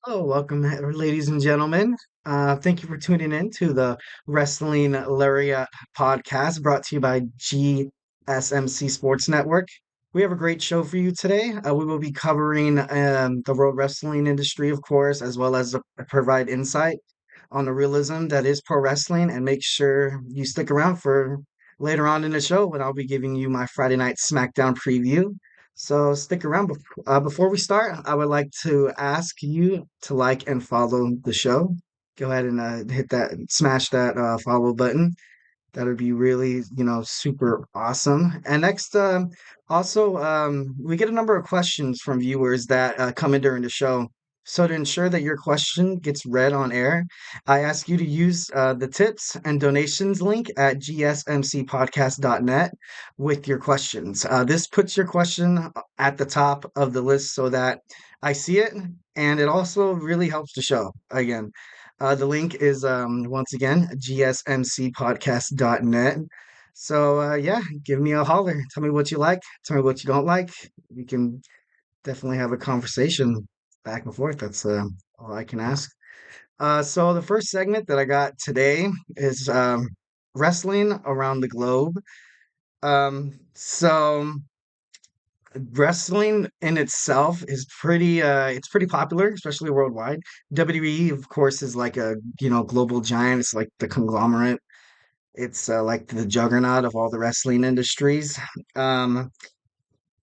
Oh, welcome, ladies and gentlemen. Thank you for tuning in to the Wrestling Laureate Podcast brought to you by GSMC Sports Network. We have a great show for you today. We will be covering the world wrestling industry, of course, as well as provide insight on the realism that is pro wrestling. And make sure you stick around for later on in the show when I'll be giving you my Friday night SmackDown preview. So stick around. Before we start, I would like to ask you to like and follow the show. Go ahead and hit that, smash that follow button. That would be really, super awesome. And next, we get a number of questions from viewers that come in during the show. So to ensure that your question gets read on air, I ask you to use the tips and donations link at gsmcpodcast.net with your questions. This puts your question at the top of the list so that I see it, and it also really helps the show. Again, the link is once again gsmcpodcast.net. So yeah, give me a holler. Tell me what you like. Tell me what you don't like. We can definitely have a conversation back and forth. That's all I can ask. So the first segment that I got today is wrestling around the globe. So wrestling in itself is pretty popular, especially worldwide. WWE, of course, is like a global giant. It's like the conglomerate. It's like the juggernaut of all the wrestling industries. Um,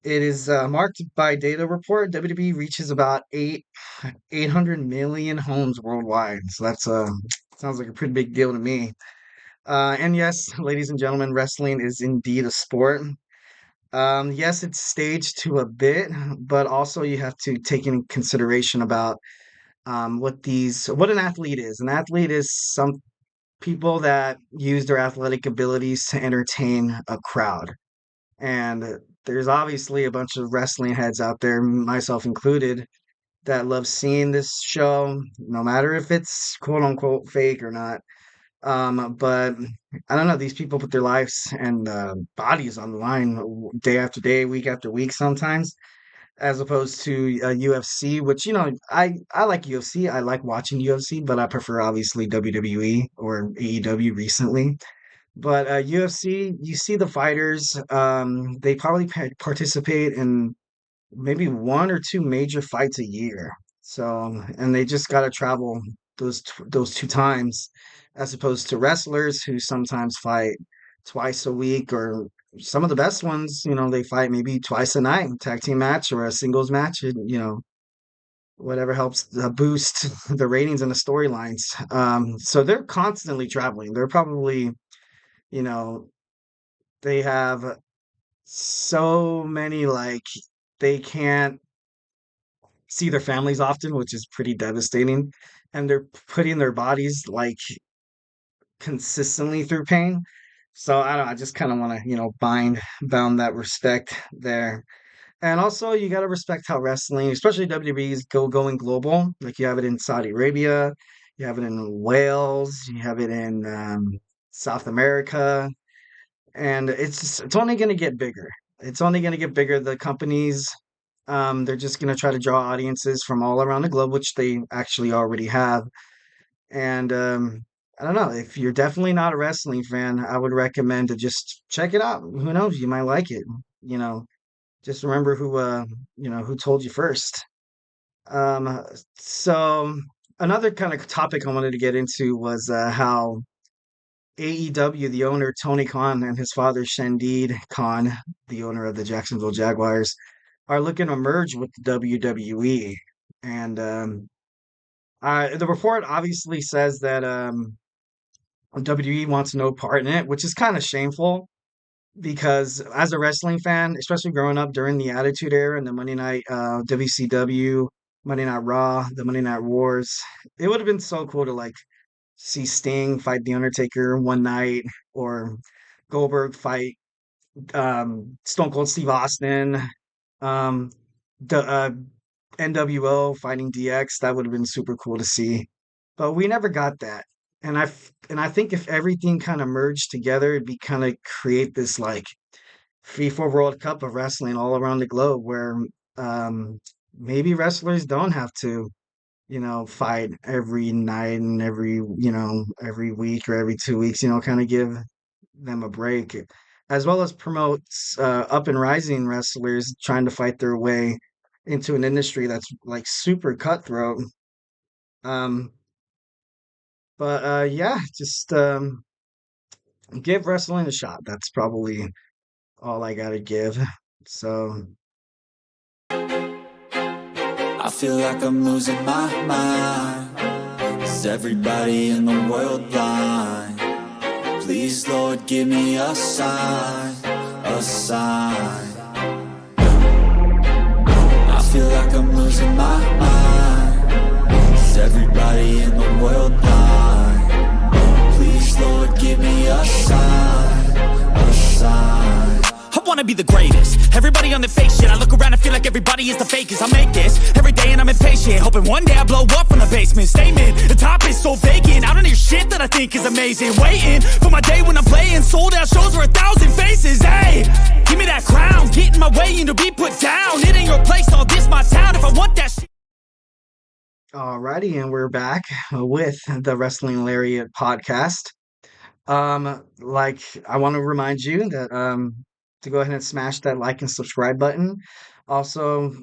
it is marked by data report. WWE reaches about 800 million homes worldwide. So that's sounds like a pretty big deal to me. And yes, ladies and gentlemen, wrestling is indeed a sport. Yes, it's staged to a bit, but also you have to take in consideration about what an athlete is. An athlete is some people that use their athletic abilities to entertain a crowd. And there's obviously a bunch of wrestling heads out there, myself included, that love seeing this show, no matter if it's quote unquote fake or not. But I don't know, these people put their lives and bodies on the line day after day, week after week sometimes, as opposed to UFC, which, I like UFC. I like watching UFC, but I prefer obviously WWE or AEW recently. But UFC, you see the fighters, they probably participate in maybe one or two major fights a year. So, and they just got to travel those two times, as opposed to wrestlers who sometimes fight twice a week, or some of the best ones, they fight maybe twice a night, tag team match or a singles match, and, whatever helps boost the ratings and the storylines. So they're constantly traveling. They're probably, you know, they have so many like they can't see their families often, which is pretty devastating. And they're putting their bodies like consistently through pain. So I don't know, I just kind of want to, bound that respect there. And also you got to respect how wrestling, especially WWE, is going global. Like you have it in Saudi Arabia, you have it in Wales, you have it in South America, and it's only going to get bigger. It's only going to get bigger. The companies, they're just going to try to draw audiences from all around the globe, which they actually already have. And I don't know, if you're definitely not a wrestling fan, I would recommend to just check it out. Who knows, you might like it. You know, just remember who told you first. So another kind of topic I wanted to get into was how AEW, the owner Tony Khan and his father Shandid Khan, the owner of the Jacksonville Jaguars, are looking to merge with the WWE. And the report obviously says that WWE wants no part in it, which is kind of shameful because as a wrestling fan, especially growing up during the Attitude Era and the Monday Night WCW, Monday Night Raw, the Monday Night Wars, it would have been so cool to like see Sting fight The Undertaker one night, or Goldberg fight Stone Cold Steve Austin, um, the NWO fighting DX. That would have been super cool to see, but we never got that. And I think if everything kind of merged together, it'd be kind of create this like FIFA World Cup of wrestling all around the globe, where um, maybe wrestlers don't have to. fight every night and every week or every 2 weeks, kind of give them a break, as well as promotes up and rising wrestlers trying to fight their way into an industry that's like super cutthroat. Um, but yeah, just give wrestling a shot. That's probably all I gotta give. So, I feel like I'm losing my mind. Is everybody in the world blind? Please, Lord, give me a sign, a sign. I feel like I'm losing my mind. Is everybody in the world blind? Please, Lord, give me a sign, a sign. I wanna be the greatest. Everybody on their fake shit. I look around and feel like everybody is the fakest. I make this every day and I'm impatient, hoping one day I blow up from the basement. Statement, the top is so vacant. I don't hear shit that I think is amazing. Waiting for my day when I'm playing sold out shows for 1,000 faces. Hey, give me that crown, get in my way and to be put down. It ain't your place, all this my town. If I want that shit. alrighty, and we're back with the Wrestling Laureate Podcast. Like I want to remind you that to go ahead and smash that like and subscribe button. Also,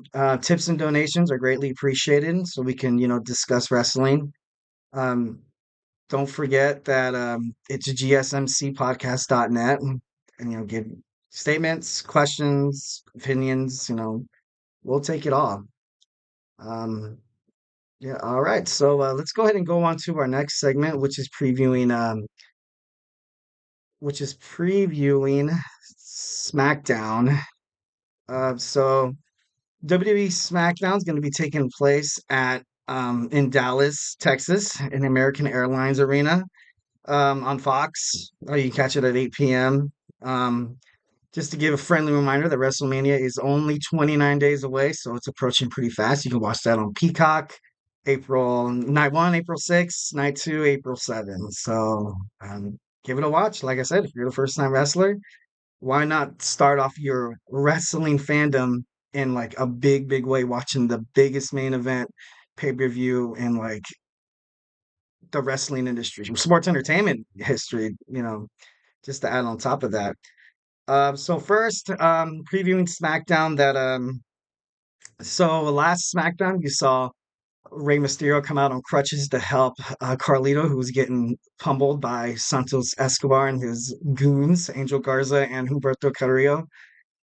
tips and donations are greatly appreciated, so we can discuss wrestling. Um, don't forget that it's gsmcpodcast.net, and give statements, questions, opinions. We'll take it all. Um, yeah, all right. So let's go ahead and go on to our next segment, which is previewing SmackDown. So WWE SmackDown is going to be taking place at in Dallas, Texas, in American Airlines Arena on Fox. You can catch it at 8 p.m. Um, just to give a friendly reminder that WrestleMania is only 29 days away, so it's approaching pretty fast. You can watch that on Peacock, April night one, April 6th, night two, April 7th. So give it a watch. Like I said, if you're the first time wrestler, why not start off your wrestling fandom in like a big, big way, watching the biggest main event pay-per-view in like the wrestling industry, sports entertainment history, just to add on top of that. So first, previewing SmackDown so last SmackDown you saw Rey Mysterio come out on crutches to help Carlito, who was getting pummeled by Santos Escobar and his goons, Angel Garza and Humberto Carrillo.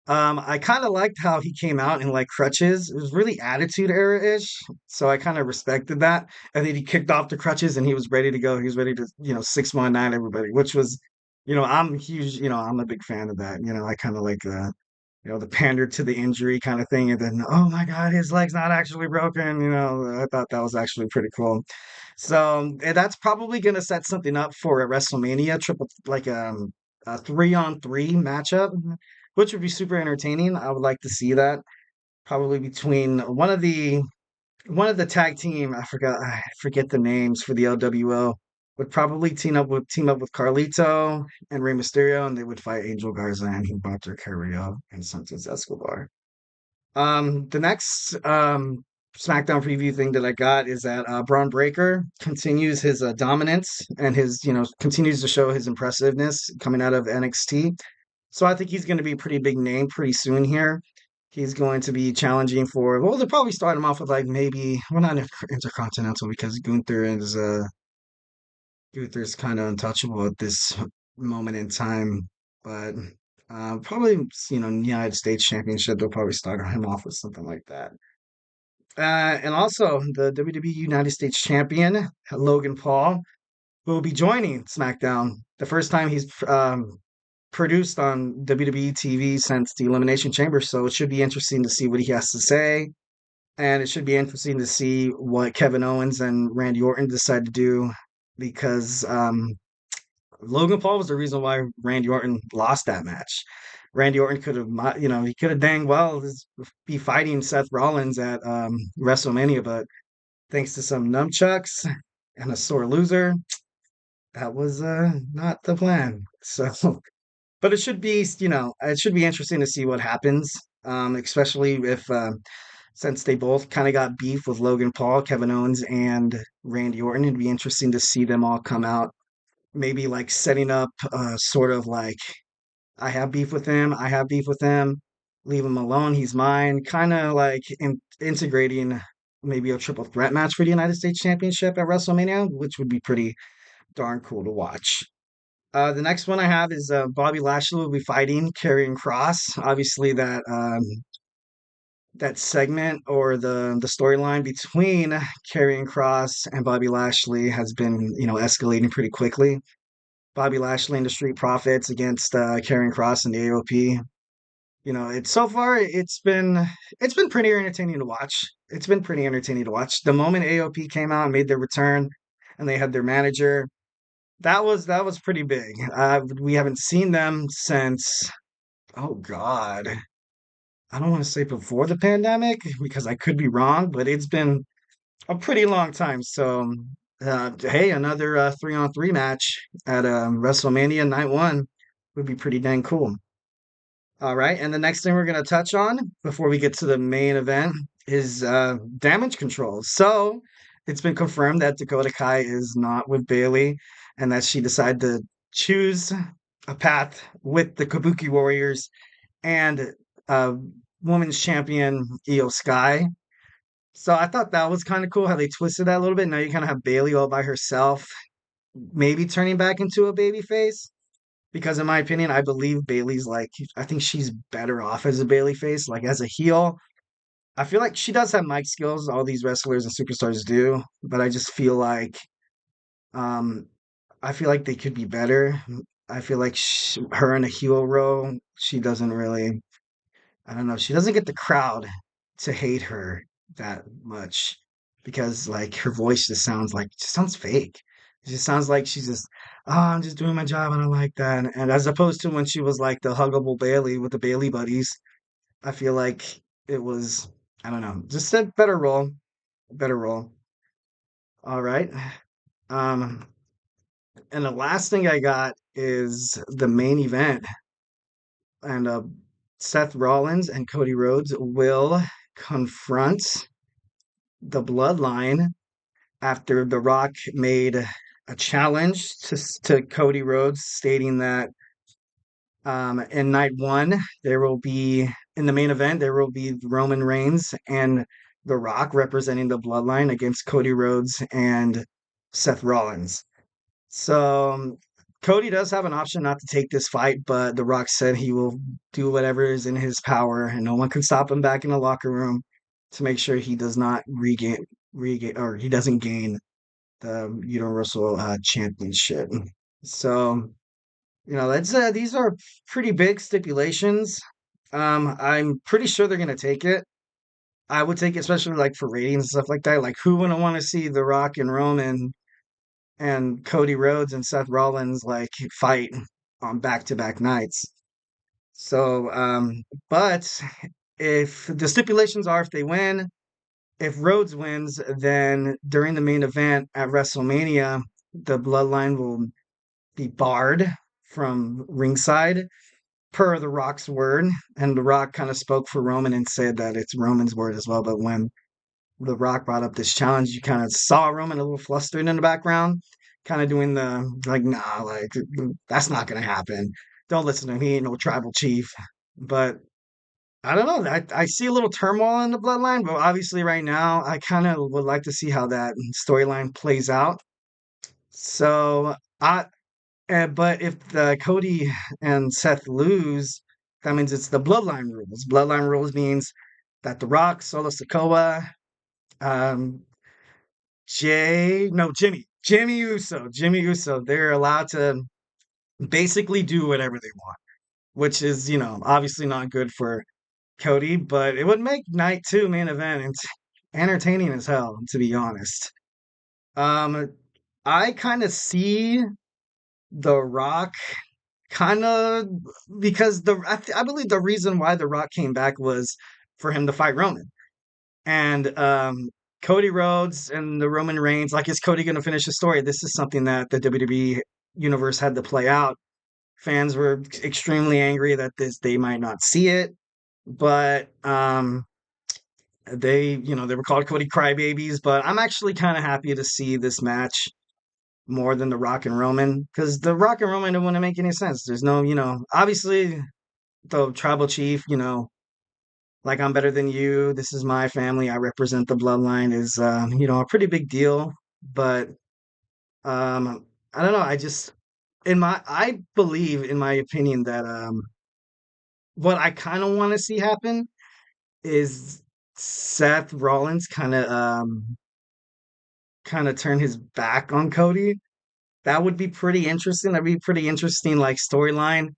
I kind of liked how he came out in like crutches. It was really attitude era-ish, so I kind of respected that. And then he kicked off the crutches and he was ready to go. He was ready to, 619 everybody, which was, I'm huge, I'm a big fan of that. I kind of like the pander to the injury kind of thing. And then, oh my God, his leg's not actually broken. I thought that was actually pretty cool. So that's probably going to set something up for a WrestleMania triple, like a 3-on-3 matchup, which would be super entertaining. I would like to see that probably between one of the tag team. I forget the names for the LWO. Would probably team up with Carlito and Rey Mysterio, and they would fight Angel Garza and Humberto Carrillo and Santos Escobar. The next SmackDown preview thing that I got is that Braun Breaker continues his dominance and continues to show his impressiveness coming out of NXT. So I think he's going to be a pretty big name pretty soon here. He's going to be challenging well, they'll probably start him off with like maybe, well, not Intercontinental because Gunther's kind of untouchable at this moment in time, but probably United States Championship. They'll probably start him off with something like that. And also the WWE United States Champion Logan Paul will be joining SmackDown. The first time he's produced on WWE TV since the Elimination Chamber, so it should be interesting to see what he has to say. And it should be interesting to see what Kevin Owens and Randy Orton decide to do because Logan Paul was the reason why Randy Orton lost that match. Randy Orton could have, he could have dang well be fighting Seth Rollins at WrestleMania, but thanks to some nunchucks and a sore loser, that was not the plan. So, but it should be interesting to see what happens, especially if since they both kind of got beef with Logan Paul, Kevin Owens, and Randy Orton. It'd be interesting to see them all come out, maybe like setting up sort of like I have beef with him, I have beef with him, leave him alone, he's mine, kind of like integrating maybe a triple threat match for the United States Championship at WrestleMania, which would be pretty darn cool to watch. The next one I have is Bobby Lashley will be fighting Karrion Cross. Obviously, that segment or the storyline between Karrion Cross and Bobby Lashley has been escalating pretty quickly. Bobby Lashley and the Street Profits against Karrion Cross and the AOP. It's so far it's been pretty entertaining to watch. It's been pretty entertaining to watch. The moment AOP came out and made their return, and they had their manager, that was pretty big. We haven't seen them since, oh God, I don't want to say before the pandemic because I could be wrong, but it's been a pretty long time. So, hey, another 3-on-3 match at WrestleMania Night One would be pretty dang cool. All right, and the next thing we're going to touch on before we get to the main event is damage control. So it's been confirmed that Dakota Kai is not with Bailey and that she decided to choose a path with the Kabuki Warriors and uh, women's champion Io Sky. So I thought that was kind of cool how they twisted that a little bit. Now you kind of have Bailey all by herself, maybe turning back into a baby face. Because in my opinion, I believe Bailey's like I think she's better off as a Bailey face, like as a heel. I feel like she does have mic skills, all these wrestlers and superstars do, but I just feel like um I feel like they could be better. I feel like her in a heel role, she doesn't really I don't know, she doesn't get the crowd to hate her that much because like her voice just sounds fake. It just sounds like she's just, oh, I'm just doing my job and I like that. And as opposed to when she was like the huggable Bailey with the Bailey buddies, I feel like it was, I don't know, just a better role, better role. All right. Um, and the last thing I got is the main event, and Seth Rollins and Cody Rhodes will confront the Bloodline after The Rock made a challenge to Cody Rhodes, stating that in night one there will be in the main event there will be Roman Reigns and The Rock representing the Bloodline against Cody Rhodes and Seth Rollins. So Cody does have an option not to take this fight, but The Rock said he will do whatever is in his power, and no one can stop him back in the locker room to make sure he does not regain or he doesn't gain the Universal Championship. So that's these are pretty big stipulations. I'm pretty sure they're gonna take it. I would take it, especially like for ratings and stuff like that. Like, who wouldn't want to see The Rock and Roman and Cody Rhodes and Seth Rollins like fight on back-to-back nights? So, but if the stipulations are if they win, if Rhodes wins, then during the main event at WrestleMania, the Bloodline will be barred from ringside per The Rock's word. And The Rock kind of spoke for Roman and said that it's Roman's word as well. But when The Rock brought up this challenge, you kind of saw Roman a little flustered in the background, kind of doing the like, nah, like that's not gonna happen. Don't listen to him. He ain't no tribal chief. But I don't know. I see a little turmoil in the bloodline, but obviously right now I kind of would like to see how that storyline plays out. So but if the Cody and Seth lose, that means it's the bloodline rules. Bloodline rules means that The Rock, Solo Sikoa, um, Jimmy Uso, they're allowed to basically do whatever they want, which is, obviously not good for Cody, but it would make night two main event entertaining as hell, to be honest. Um, I kind of see The Rock kind of because I believe the reason why The Rock came back was for him to fight Roman. And Cody Rhodes and the Roman Reigns, like, is Cody going to finish the story? This is something that the WWE universe had to play out. Fans were extremely angry that they might not see it, but They were called Cody Crybabies, but I'm actually kind of happy to see this match more than the Rock and Roman because the Rock and Roman don't want to make any sense. There's no, obviously the tribal chief, like I'm better than you. This is my family. I represent the bloodline is, a pretty big deal. But I don't know. I believe, in my opinion, that what I kind of want to see happen is Seth Rollins kind of turn his back on Cody. That would be pretty interesting. That'd be pretty interesting, like storyline.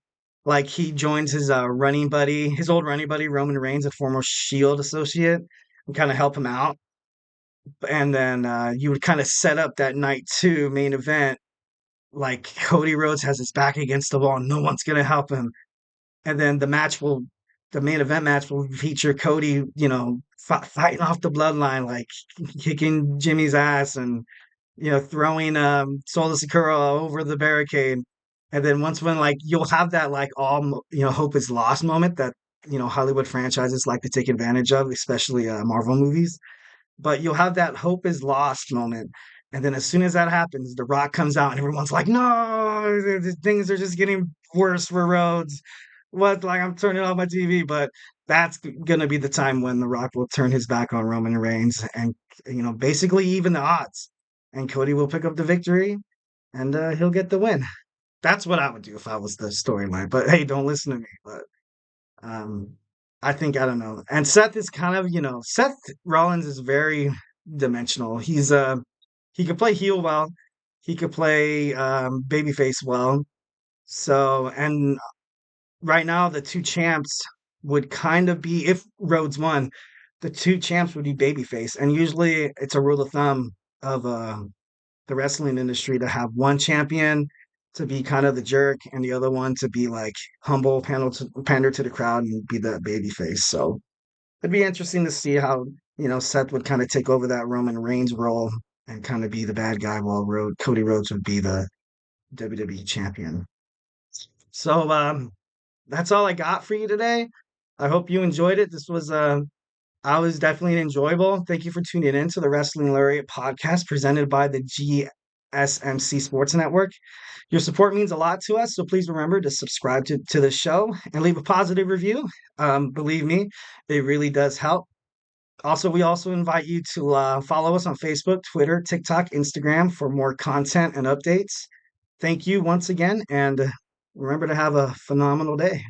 Like he joins his old running buddy Roman Reigns, a former Shield associate, and kind of help him out. And then you would kind of set up that night two main event. Like Cody Rhodes has his back against the wall, no one's gonna help him. And then the main event match will feature Cody, fighting off the bloodline, like kicking Jimmy's ass and throwing Solo Sakura over the barricade. And then once when like you'll have that like hope is lost moment that Hollywood franchises like to take advantage of, especially Marvel movies. But you'll have that hope is lost moment. And then as soon as that happens, The Rock comes out and everyone's like, no, things are just getting worse for Rhodes. What? Like, I'm turning off my TV. But that's going to be the time when The Rock will turn his back on Roman Reigns and, basically even the odds. And Cody will pick up the victory and he'll get the win. That's what I would do if I was the storyline. But hey, don't listen to me. But um, I think I don't know. And Seth is kind of, Seth Rollins is very dimensional. He could play heel well. He could play babyface well. So, and right now the two champs would kind of be if Rhodes won, the two champs would be babyface. And usually it's a rule of thumb of the wrestling industry to have one champion to be kind of the jerk and the other one to be like humble, pander to the crowd and be the baby face. So it'd be interesting to see how, Seth would kind of take over that Roman Reigns role and kind of be the bad guy while Cody Rhodes would be the WWE champion. So that's all I got for you today. I hope you enjoyed it. I was definitely enjoyable. Thank you for tuning in to the Wrestling Laureate Podcast presented by the GSMC Sports Network. Your support means a lot to us, so please remember to subscribe to the show and leave a positive review. Believe me, it really does help. Also, we also invite you to follow us on Facebook, Twitter, TikTok, Instagram for more content and updates. Thank you once again, and remember to have a phenomenal day.